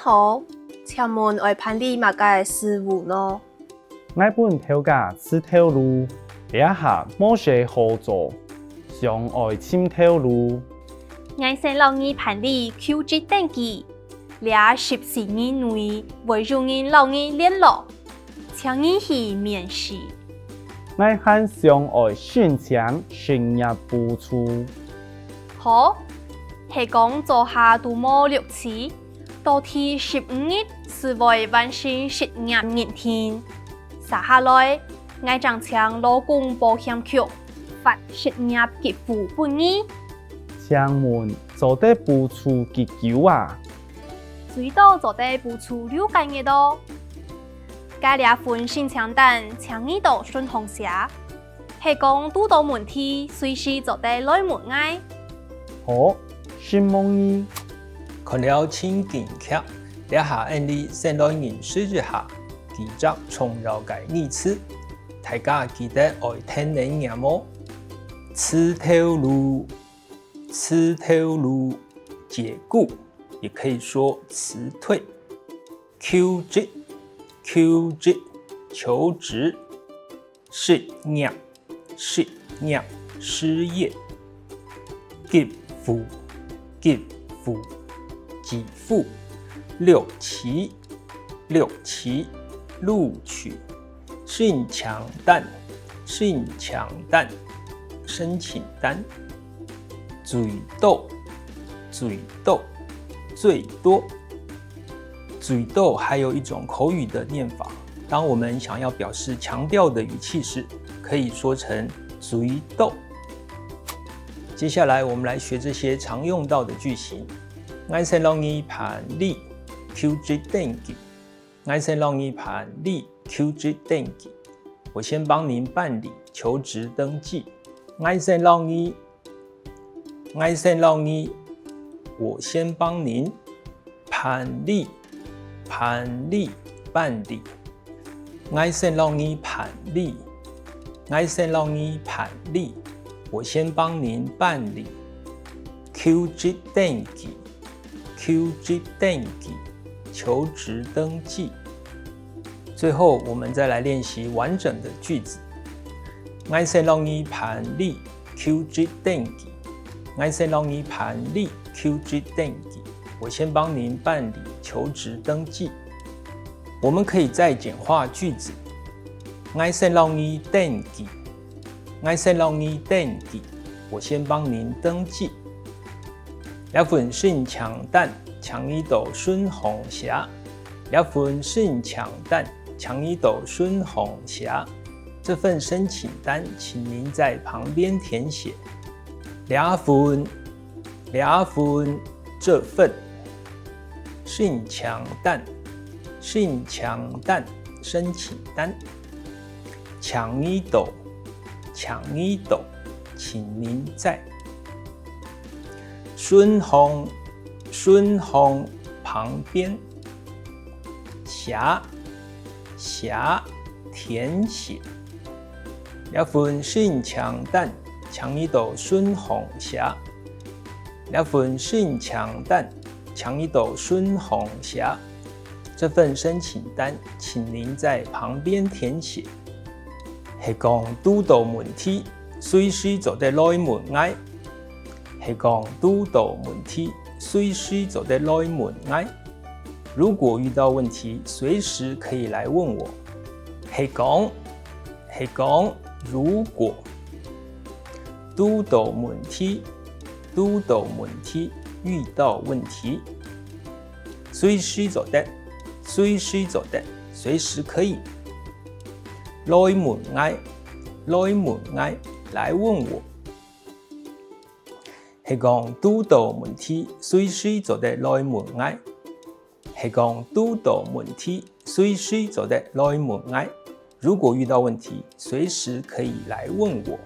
好，请问会办理乜嘅事务呢？我本头家是头路，俩下冇些合作，想爱签头路。我先老二办理 QG 登記，俩14年內會與人老二聯絡，請你去面試。我很想愛申請商業補助。好，係講做下都冇6次，到第15日是為完成實驗認定。接下來，我將向勞工保險局發實驗給付本意。請問做得補助幾久啊？最多做得補助6個月多。該兩份申請單請你到信封寫，係講遇到問題隨時做得來問我。好，希望你看了請見客，兩下案例先來認識一下，記着重要嘅意思，大家記得愛聽你眼麼？此條路，辭退路，解雇，也可以說辭退。QG 求職，失業失業。給付給付，六期錄取。申請單申請單。最多还有一种口语的念法，当我们想要表示强调的语气时，可以说成最多。接下来我们来学这些常用到的句型。我先讓你辦理 QG 登記，我先幫您辦理求職登記。我先讓你，我先幫您辦理。我先讓你辦理，我先幫您辦理。QG 登記，求職登記。最後，我們再來練習完整的句子。我先讓你辦理 QG 登記。我先幫您辦理求職登記。我們可以再簡化句子。我先讓你登記，我先幫您登記。兩份申請單，請你到信封寫。這份申請單，請您在旁邊填寫。兩份這份申請單申請單。請你到，請您在信封旁邊寫填寫。兩份申請單，請你到信封寫。這份申請單，請您在旁邊填寫。係講遇到問題，隨時就得來問我。如果遇到問題，隨時可以來問我。係講如果遇到問題，遇到問題，隨時就得，隨時可以。來問我，來問我。係講遇到問題，隨時就得來問我。如果遇到問題，隨時可以來問我。